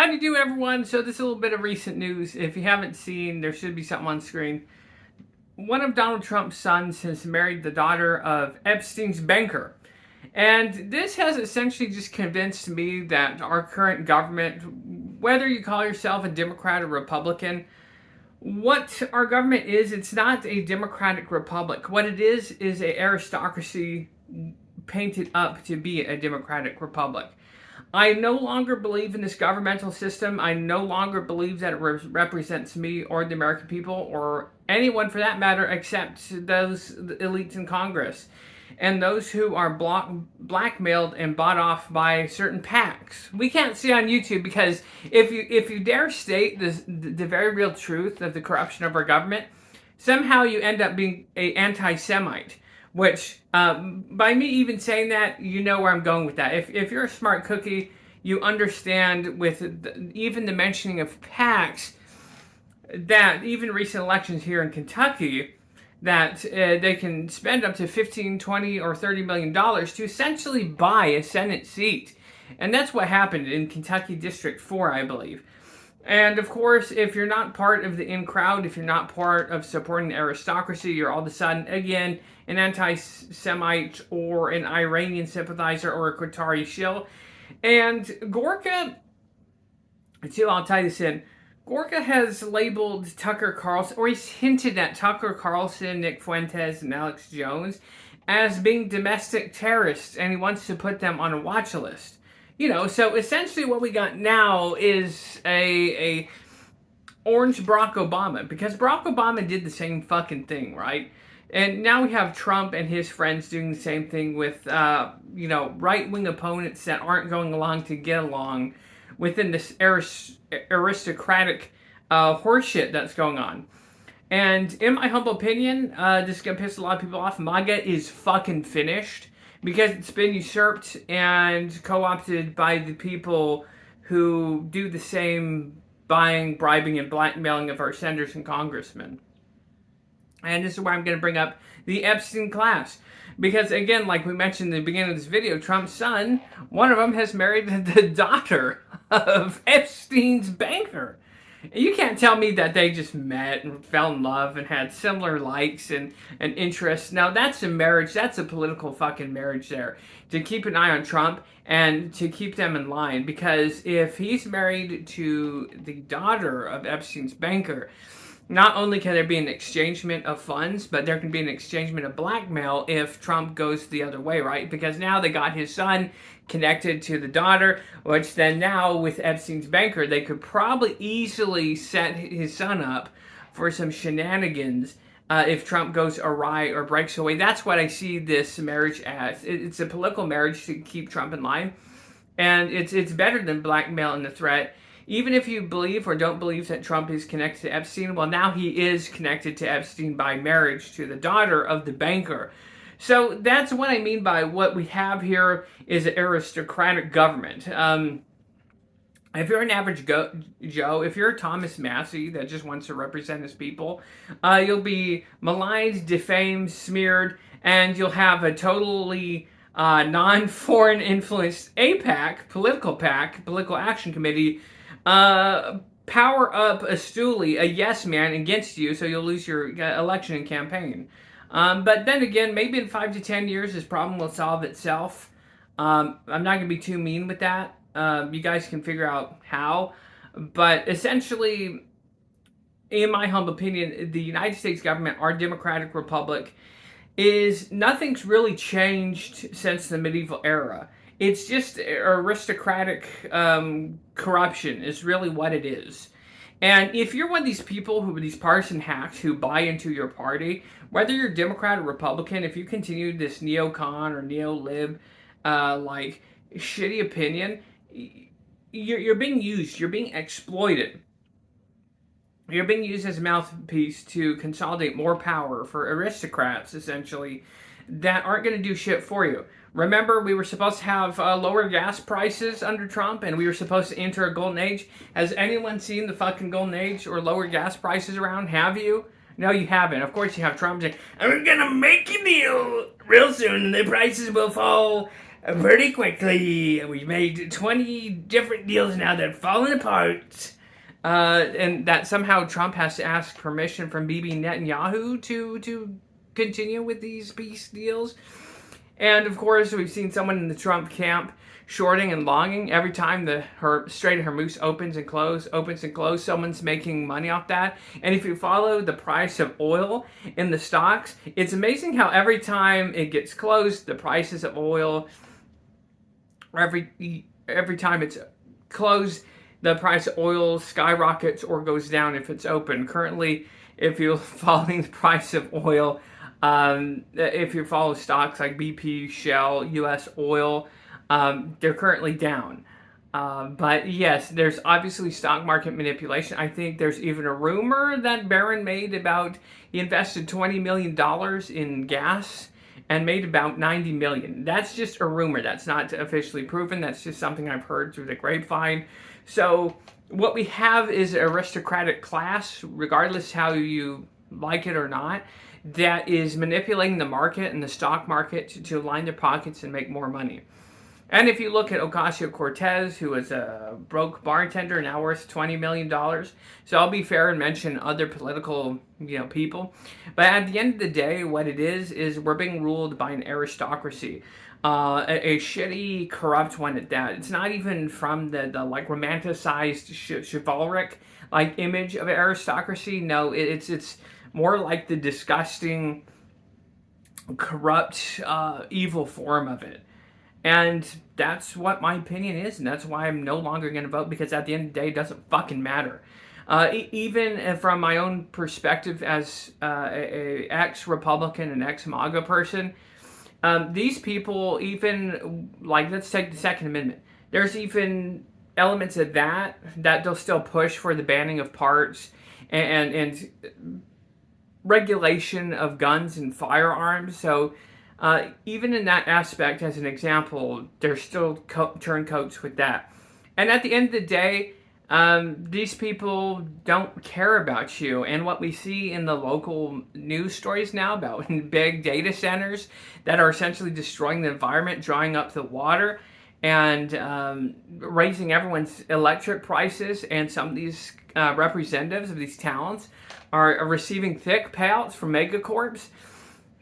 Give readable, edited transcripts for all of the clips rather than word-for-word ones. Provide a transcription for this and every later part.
How do you do, everyone? So this is a little bit of recent news. If you haven't seen, there should be something on screen. One of Donald Trump's sons has married the daughter of Epstein's banker. And this has essentially just convinced me that our current government, whether you call yourself a Democrat or Republican, what our government is, it's not a democratic republic. What it is an aristocracy painted up to be a democratic republic. I no longer believe in this governmental system. I no longer believe that it represents me or the American people or anyone for that matter except those elites in Congress and those who are blackmailed and bought off by certain PACs. We can't see on YouTube because if you dare state the very real truth of the corruption of our government, somehow you end up being an anti-Semite. Which, by me even saying that, you know where I'm going with that. If you're a smart cookie, you understand with even the mentioning of PACs, that even recent elections here in Kentucky, that they can spend up to $15, $20, or $30 million to essentially buy a Senate seat. And that's what happened in Kentucky District 4, I believe. And of course, if you're not part of the in crowd, if you're not part of supporting the aristocracy, you're all of a sudden, again, an anti-Semite or an Iranian sympathizer or a Qatari shill. And Gorka, too, I'll tie this in. Gorka has labeled Tucker Carlson, or he's hinted at Tucker Carlson, Nick Fuentes, and Alex Jones as being domestic terrorists, and he wants to put them on a watch list. You know, so essentially what we got now is a orange Barack Obama, because Barack Obama did the same fucking thing, right? And now we have Trump and his friends doing the same thing with, right-wing opponents that aren't going along to get along within this aristocratic horseshit that's going on. And in my humble opinion, this is going to piss a lot of people off. MAGA is fucking finished. Because it's been usurped and co-opted by the people who do the same buying, bribing, and blackmailing of our senators and congressmen. And this is where I'm going to bring up the Epstein class. Because again, like we mentioned in the beginning of this video, Trump's son, one of them has married the daughter of Epstein's banker. You can't tell me that they just met and fell in love and had similar likes and interests. Now, that's a marriage. That's a political fucking marriage there. To keep an eye on Trump and to keep them in line. Because if he's married to the daughter of Epstein's banker, not only can there be an exchangement of funds, but there can be an exchangement of blackmail if Trump goes the other way, right? Because now they got his son connected to the daughter, which then now with Epstein's banker, they could probably easily set his son up for some shenanigans if Trump goes awry or breaks away. That's what I see this marriage as. It's a political marriage to keep Trump in line, and it's better than blackmail and the threat. Even if you believe or don't believe that Trump is connected to Epstein, well, now he is connected to Epstein by marriage to the daughter of the banker. So that's what I mean by what we have here is an aristocratic government. If you're an average Joe, if you're Thomas Massey that just wants to represent his people, you'll be maligned, defamed, smeared, and you'll have a totally non-foreign influenced AIPAC, political action committee, power up a stoolie, a yes man against you, so you'll lose your election and campaign. But then again, maybe in 5 to 10 years, this problem will solve itself. I'm not going to be too mean with that. You guys can figure out how. But essentially, in my humble opinion, the United States government, our democratic republic, nothing's really changed since the medieval era. It's just aristocratic corruption is really what it is. And if you're one of these people these partisan hacks who buy into your party, whether you're Democrat or Republican, if you continue this neocon or neo-lib shitty opinion, you're being used. You're being exploited. You're being used as a mouthpiece to consolidate more power for aristocrats, essentially, that aren't going to do shit for you. Remember, we were supposed to have lower gas prices under Trump, and we were supposed to enter a golden age. Has anyone seen the fucking golden age or lower gas prices around? Have you? No, you haven't. Of course, you have Trump saying, "I'm going to make a deal real soon, and the prices will fall pretty quickly. We made 20 different deals now that have fallen apart. And that somehow Trump has to ask permission from Bibi Netanyahu to continue with these peace deals. And of course, we've seen someone in the Trump camp shorting and longing every time the Strait of Hormuz opens and closes, someone's making money off that. And if you follow the price of oil in the stocks, it's amazing how every time it gets closed, the prices of oil, every time it's closed, the price of oil skyrockets or goes down if it's open. Currently, if you're following the price of oil, if you follow stocks like BP, Shell, US Oil, they're currently down. But yes, there's obviously stock market manipulation. I think there's even a rumor that Barron made about he invested $20 million in gas and made about $90 million. That's just a rumor. That's not officially proven. That's just something I've heard through the grapevine. So what we have is an aristocratic class, regardless how you like it or not, that is manipulating the market and the stock market to line their pockets and make more money. And if you look at Ocasio-Cortez, who was a broke bartender, now worth $20 million. So I'll be fair and mention other political, people. But at the end of the day, what it is we're being ruled by an aristocracy. A shitty, corrupt one at that. It's not even from the like romanticized chivalric like image of aristocracy. No, it's more like the disgusting, corrupt, evil form of it. And that's what my opinion is, and that's why I'm no longer going to vote, because at the end of the day, it doesn't fucking matter. Even from my own perspective as a ex-Republican and ex-MAGA person, these people, even, like, let's take the Second Amendment. There's even elements of that they'll still push for the banning of parts and regulation of guns and firearms. So even in that aspect, as an example, there's still turncoats with that. And at the end of the day, these people don't care about you. And what we see in the local news stories now about big data centers that are essentially destroying the environment, drying up the water, and raising everyone's electric prices, and some of these representatives of these towns are receiving thick payouts from megacorps.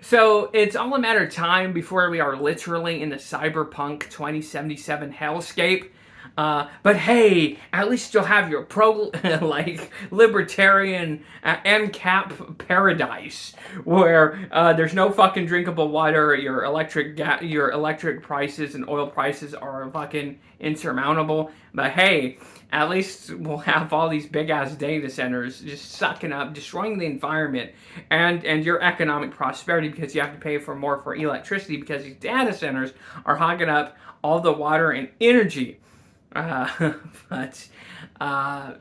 So it's all a matter of time before we are literally in the cyberpunk 2077 hellscape. But hey, at least you'll have your libertarian NCAP paradise where there's no fucking drinkable water. Your electric prices and oil prices are fucking insurmountable. But hey, at least we'll have all these big ass data centers just sucking up, destroying the environment and your economic prosperity, because you have to pay more for electricity because these data centers are hogging up all the water and energy. But I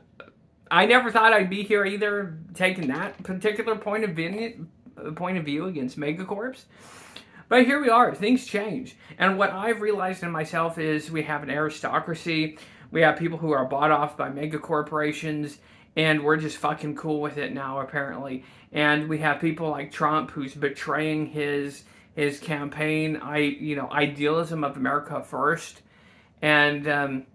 never thought I'd be here either, taking that particular point of view against megacorps. But here we are. Things change. And what I've realized in myself is we have an aristocracy. We have people who are bought off by mega corporations, and we're just fucking cool with it now, apparently. And we have people like Trump, who's betraying his campaign, idealism of America first. And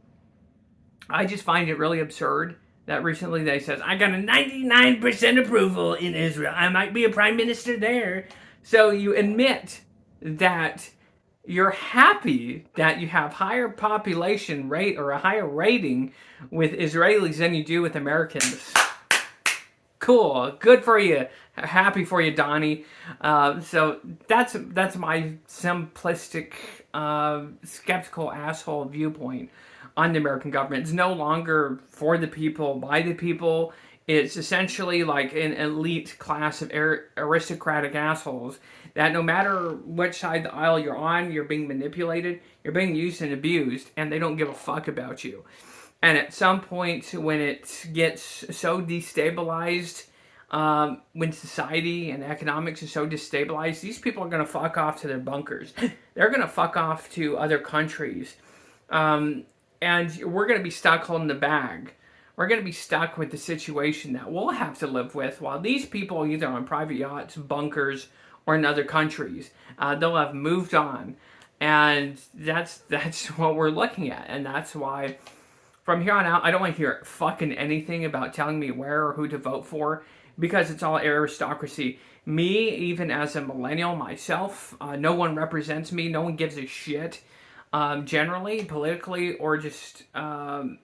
I just find it really absurd that recently they said, I got a 99% approval in Israel. I might be a prime minister there. So you admit that you're happy that you have higher population rate or a higher rating with Israelis than you do with Americans. Cool. Good for you. Happy for you, Donnie. So that's my simplistic, skeptical asshole viewpoint on the American government. It's no longer for the people, by the people. It's essentially like an elite class of aristocratic assholes that no matter which side of the aisle you're on, you're being manipulated, you're being used and abused, and they don't give a fuck about you. And at some point, when it gets so destabilized, when society and economics is so destabilized, these people are going to fuck off to their bunkers. They're going to fuck off to other countries. And we're going to be stuck holding the bag. We're going to be stuck with the situation that we'll have to live with, while these people are either on private yachts, bunkers, or in other countries. They'll have moved on. And that's what we're looking at. And that's why from here on out, I don't want to hear fucking anything about telling me where or who to vote for, because it's all aristocracy. Me, even as a millennial myself, no one represents me. No one gives a shit, generally, politically, or just in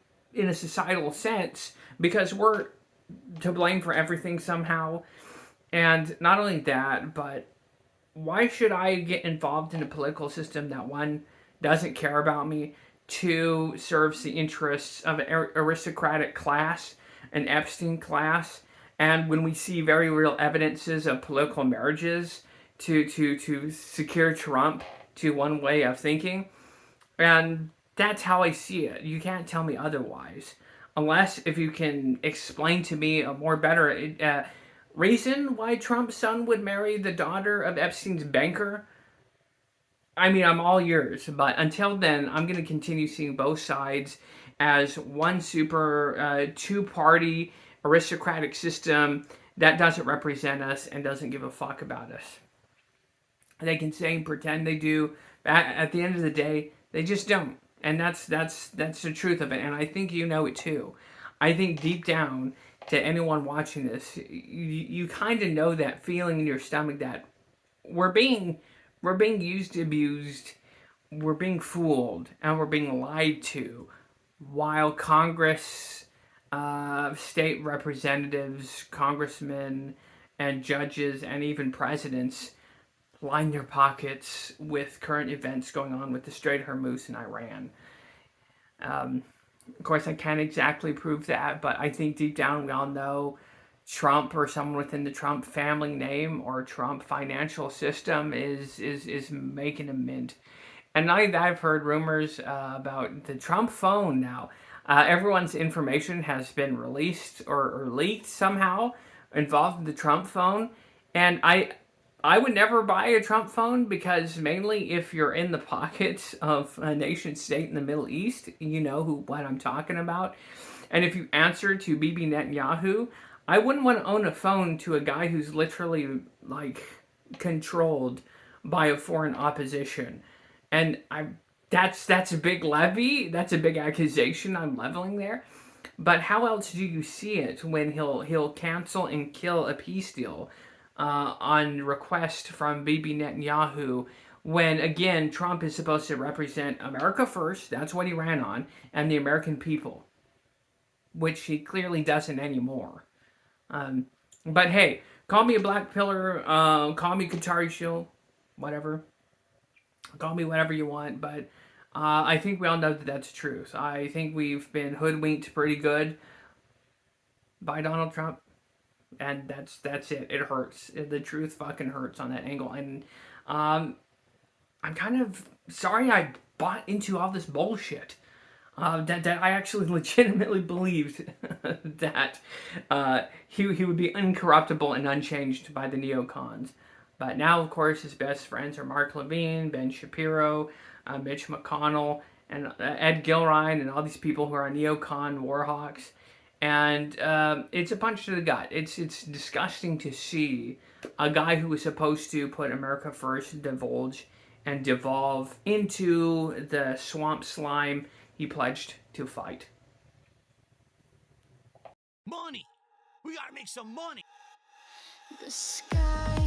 a societal sense, because we're to blame for everything somehow. And not only that, but why should I get involved in a political system that, one, doesn't care about me, two, serves the interests of an aristocratic class, an Epstein class, and when we see very real evidences of political marriages to secure Trump to one way of thinking, and that's how I see it. You can't tell me otherwise, unless if you can explain to me a more better reason why Trump's son would marry the daughter of Epstein's banker. I mean, I'm all yours, but until then, I'm going to continue seeing both sides as one super two-party aristocratic system that doesn't represent us and doesn't give a fuck about us. They can say and pretend they do. At the end of the day, they just don't, and that's the truth of it. And I think you know it too. I think deep down, to anyone watching this, you kind of know that feeling in your stomach that we're being used, abused, we're being fooled, and we're being lied to, while Congress, state representatives, congressmen, and judges, and even presidents line their pockets with current events going on with the Strait of Hormuz in Iran. Of course, I can't exactly prove that, but I think deep down we all know Trump, or someone within the Trump family name or Trump financial system, is making a mint. And not only that, I've heard rumors about the Trump phone now. Everyone's information has been released or leaked somehow involved in the Trump phone. And I would never buy a Trump phone, because mainly if you're in the pockets of a nation state in the Middle East, you know what I'm talking about. And if you answer to Bibi Netanyahu, I wouldn't want to own a phone to a guy who's literally like controlled by a foreign opposition. And that's a big levy, that's a big accusation I'm leveling there. But how else do you see it when he'll cancel and kill a peace deal on request from Bibi Netanyahu, when, again, Trump is supposed to represent America first, that's what he ran on, and the American people, which he clearly doesn't anymore. But hey, call me a black pillar, call me Qatari shill, whatever. Call me whatever you want, but I think we all know that that's the truth. I think we've been hoodwinked pretty good by Donald Trump. And that's it. It hurts. The truth fucking hurts on that angle. And I'm kind of sorry I bought into all this bullshit. That I actually legitimately believed that he would be incorruptible and unchanged by the neocons. But now, of course, his best friends are Mark Levine, Ben Shapiro, Mitch McConnell, and Ed Gilrine, and all these people who are neocon warhawks. And it's a punch to the gut. It's disgusting to see a guy who was supposed to put America first divulge and devolve into the swamp slime he pledged to fight. Money! We gotta make some money! The sky